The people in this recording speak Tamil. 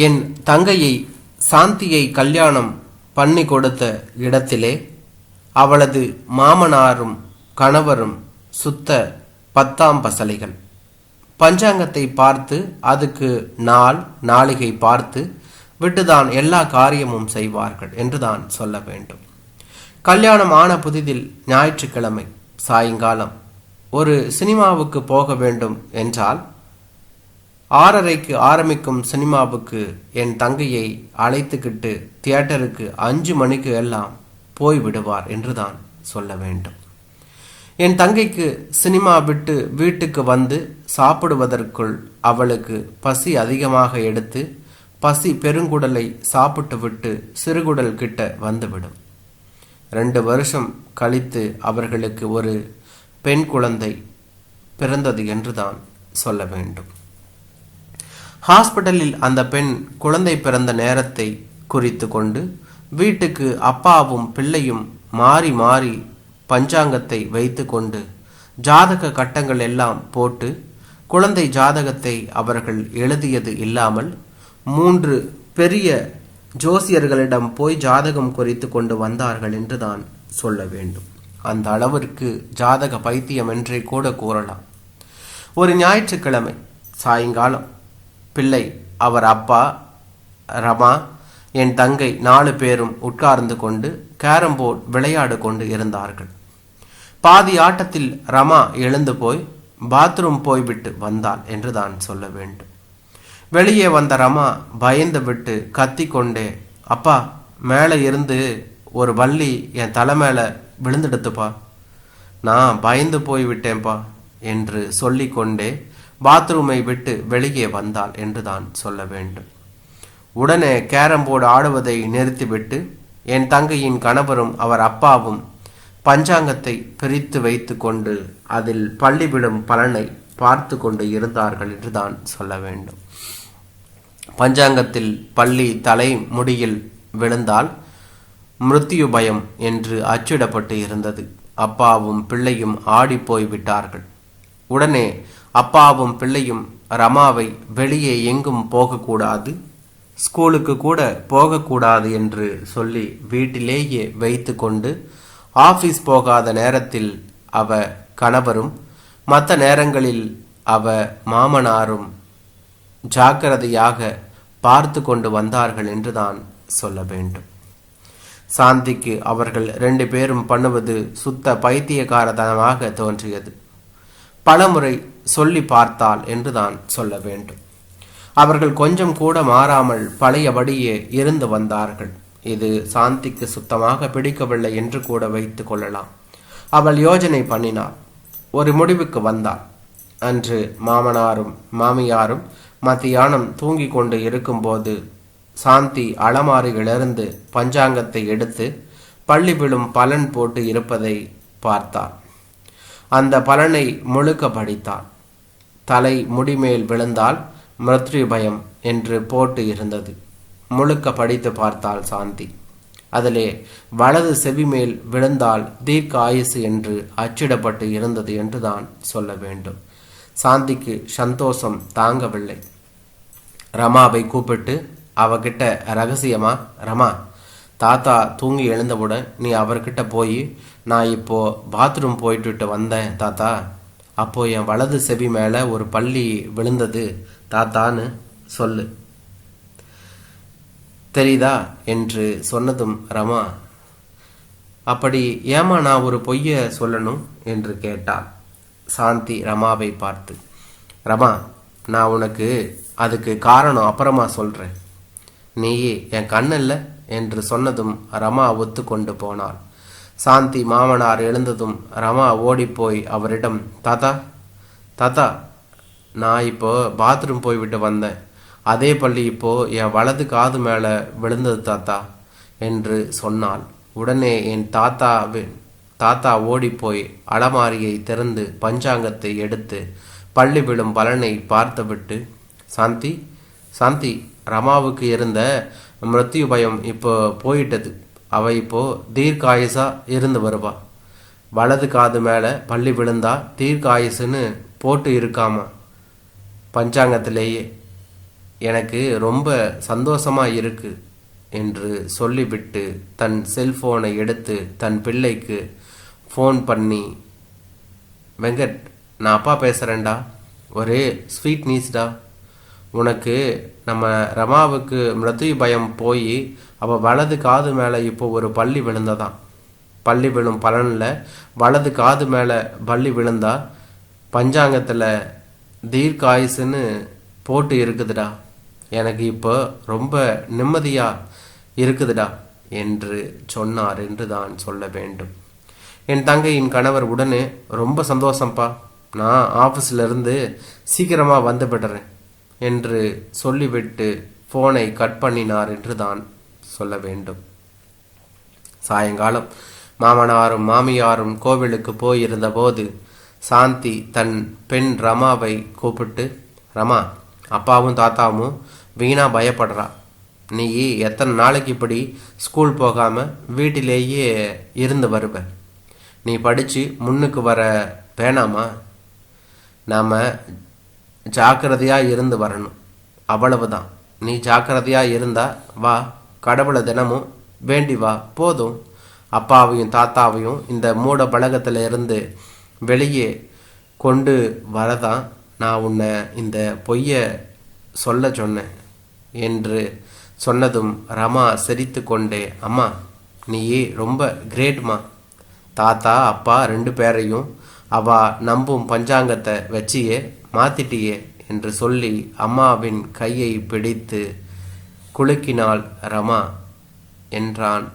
என் தங்கையை சாந்தியை கல்யாணம் பண்ணி கொடுத்த இடத்திலே அவளது மாமனாரும் கணவரும் சுத்த பத்தாம் பசலைகள். பஞ்சாங்கத்தை பார்த்து அதுக்கு நாளிகை பார்த்து விட்டுதான் எல்லா காரியமும் செய்வார்கள் என்றுதான் சொல்ல வேண்டும். கல்யாணம் ஆன புதிதில் ஞாயிற்றுக்கிழமை சாயங்காலம் ஒரு சினிமாவுக்கு போக வேண்டும் என்றால் 6:30க்கு ஆரம்பிக்கும் சினிமாவுக்கு என் தங்கையை அழைத்துக்கிட்டு தியேட்டருக்கு 5 மணிக்கு எல்லாம் போய் விடுவார் என்றுதான் சொல்ல வேண்டும். என் தங்கைக்கு சினிமா விட்டு வீட்டுக்கு வந்து சாப்பிடுவதற்குள் அவளுக்கு பசி அதிகமாக எடுத்து பசி பெருங்குடலை சாப்பிட்டு விட்டு சிறுகுடல் கிட்ட வந்துவிடும். 2 வருஷம் கழித்து அவர்களுக்கு ஒரு பெண் குழந்தை பிறந்தது என்றுதான் சொல்ல வேண்டும். ஹாஸ்பிட்டலில் அந்த பெண் குழந்தை பிறந்த நேரத்தை குறித்து கொண்டு வீட்டுக்கு அப்பாவும் பிள்ளையும் மாறி மாறி பஞ்சாங்கத்தை வைத்து கொண்டு ஜாதக கட்டங்கள் எல்லாம் போட்டு குழந்தை ஜாதகத்தை அவர்கள் எழுதியது இல்லாமல் 3 பெரிய ஜோசியர்களிடம் போய் ஜாதகம் குறித்து கொண்டு வந்தார்கள் என்றுதான் சொல்ல வேண்டும். அந்த அளவிற்கு ஜாதக பைத்தியம் என்றே கூட கூறலாம். ஒரு ஞாயிற்றுக்கிழமை சாயங்காலம் பிள்ளை, அவர் அப்பா, ரமா, என் தங்கை 4 பேரும் உட்கார்ந்து கொண்டு கேரம் போர்டு விளையாடு கொண்டு இருந்தார்கள். பாதி ஆட்டத்தில் ரமா எழுந்து போய் பாத்ரூம் போய்விட்டு வந்தாள் என்றுதான் சொல்ல வேண்டும். வெளியே வந்த ரமா பயந்து விட்டு கத்திக்கொண்டே, அப்பா, மேலே இருந்து ஒரு வள்ளி என் தலை மேலே விழுந்துடுத்துப்பா, நான் பயந்து போய்விட்டேன்ப்பா என்று சொல்லிக்கொண்டே பாத்ரூமை விட்டு வெளியே வந்தாள் என்றுதான் சொல்ல வேண்டும். உடனே கேரம் போர்டு ஆடுவதை நிறுத்திவிட்டு என் தங்கையின் கணவரும் அவர் அப்பாவும் பஞ்சாங்கத்தை பிரித்து வைத்து கொண்டு அதில் பள்ளிவிடும் பலனை பார்த்து கொண்டு இருந்தார்கள் என்றுதான் சொல்ல வேண்டும். பஞ்சாங்கத்தில் பள்ளி தலை முடியில் விழுந்தால் மிருத்யு பயம் என்று அச்சிடப்பட்டு இருந்தது. அப்பாவும் பிள்ளையும் ஆடி போய் விட்டார்கள். உடனே அப்பாவும் பிள்ளையும் ரமாவை வெளியே எங்கும் போகக்கூடாது, ஸ்கூலுக்கு கூட போகக்கூடாது என்று சொல்லி வீட்டிலேயே வைத்து கொண்டு ஆபீஸ் போகாத நேரத்தில் அவ கணவரும் மற்ற நேரங்களில் அவ மாமனாரும் ஜாக்கிரதையாக பார்த்து கொண்டு வந்தார்கள் என்றுதான் சொல்ல வேண்டும். சாந்திக்கு அவர்கள் 2 பேரும் பண்ணுவது சுத்த பைத்தியக்காரத்தனமாக தோன்றியது. பலமுறை சொல்லி பார்த்தால் என்றுதான் சொல்ல வேண்டும். அவர்கள் கொஞ்சம் கூட மாறாமல் பழையபடியே இருந்து வந்தார்கள். இது சாந்திக்கு சுத்தமாக பிடிக்கவில்லை என்று கூட வைத்து கொள்ளலாம். அவள் யோஜனை பண்ணினாள், ஒரு முடிவுக்கு வந்தாள். அன்று மாமனாரும் மாமியாரும் மத்தியானம் தூங்கி கொண்டு இருக்கும்போது சாந்தி அலமாரியிலிருந்து பஞ்சாங்கத்தை எடுத்து பள்ளி விழும் பலன் போட்டு இருப்பதை பார்த்தாள். அந்த பலனை முழுக்க படித்தாள். தலை முடிமேல் விழுந்தால் மிருத்யு பயம் என்று போட்டு இருந்தது. முழுக்க படித்து பார்த்தாள் சாந்தி. அதிலே வலது செவி மேல் விழுந்தால் தீர்க்க ஆயுசு என்று அச்சிடப்பட்டு இருந்தது என்றுதான் சொல்ல வேண்டும். சாந்திக்கு சந்தோஷம் தாங்கவில்லை. ரமாவை கூப்பிட்டு அவகிட்ட ரகசியமா, ரமா, தாத்தா தூங்கி எழுந்தவுடன் நீ அவர்கிட்ட போய், நான் இப்போ பாத்ரூம் போயிட்டு வந்தேன் தாத்தா, அப்போ என் வலது செவி மேலே ஒரு பள்ளி விழுந்தது தாத்தான்னு சொல்லு, தெரியுதா என்று சொன்னதும் ரமா, அப்படி ஏமா நான் ஒரு பொய்ய சொல்லணும் என்று கேட்டாள். சாந்தி ரமாவை பார்த்து, ரமா, நான் உனக்கு அதுக்கு காரணம் அப்புறமா சொல்றேன், நீயே என் கண்ணில்ல என்று சொன்னதும் ரமா ஒத்துக்கொண்டு போனாள். சாந்தி மாமனார் எழுந்ததும் ரமா ஓடிப்போய் அவரிடம், தாத்தா தாத்தா, நான் இப்போ பாத்ரூம் போய்விட்டு வந்தேன், அதே பள்ளி இப்போ என் வலது காது மேலே விழுந்தது தாத்தா என்று சொன்னாள். உடனே என் தாத்தா ஓடிப்போய் அலமாரியை திறந்து பஞ்சாங்கத்தை எடுத்து பள்ளி விழும் பலனை பார்த்துவிட்டு, சாந்தி சாந்தி, ரமாவுக்கு இருந்த மிருத்யு பயம் இப்போ போயிட்டது, அவ இப்போ தீர்க்காயுசா இருந்து வருவா, வலது காது மேலே பள்ளி விழுந்தா தீர்க்காயுசுன்னு போட்டு இருக்காமா பஞ்சாங்கத்திலேயே எனக்கு ரொம்ப சந்தோஷமா இருக்கு என்று சொல்லிவிட்டு தன் செல்போனை எடுத்து தன் பிள்ளைக்கு ஃபோன் பண்ணி, வெங்கட், நான் அப்பா பேசுகிறேன்டா, ஒரே ஸ்வீட் நியூஸ்டா. உனக்கு நம்ம ரமாவுக்கு மிருத்யு பயம் போய் அவள் வலது காது மேலே இப்போ ஒரு பள்ளி விழுந்ததான். பள்ளி விழும் பலனில் வலது காது மேலே பள்ளி விழுந்தா பஞ்சாங்கத்தில் தீர்க்காயுசுன்னு போட்டு இருக்குதுடா. எனக்கு இப்போ ரொம்ப நிம்மதியாக இருக்குதுடா என்று சொன்னார் என்று தான் சொல்ல வேண்டும். என் தங்கையின் கணவர் உடனே, ரொம்ப சந்தோஷம்ப்பா, நான் ஆஃபீஸிலிருந்து சீக்கிரமாக வந்து விடுறேன் என்று சொல்லிவிட்டு ஃபோனை கட் பண்ணினார் என்று தான் சொல்ல வேண்டும். சாயங்காலம் மாமனாரும் மாமியாரும் கோவிலுக்கு போயிருந்த போது சாந்தி தன் பெண் ரமாவை கூப்பிட்டு, ரமா, அப்பாவும் தாத்தாவும் வீணா பயப்படுறா. நீ எத்தனை நாளைக்கு இப்படி ஸ்கூல் போகாமல் வீட்டிலேயே இருந்து வருவ? நீ படித்து முன்னுக்கு வர வேணாமா? நாம் ஜாக்கிரதையாக இருந்து வரணும், அவ்வளவுதான். நீ ஜாக்கிரதையாக இருந்தா வா, கடவுளை தினமும் வேண்டி வா, போதும். அப்பாவையும் தாத்தாவையும் இந்த மூட பலகத்தில் இருந்து வெளியே கொண்டு வரதான் நான் உன்னை இந்த பொய்யை சொல்ல சொன்னேன் என்று சொன்னதும் ரமா சிரித்து கொண்டே, அம்மா, நீயே ரொம்ப கிரேட்மா. தாத்தா அப்பா 2 பேரையும் அவ நம்பும் பஞ்சாங்கத்தை வச்சியே மாத்திட்டியே என்று சொல்லி அம்மாவின் கையை பிடித்து குலுக்கினாள் ரமா. என்றார்.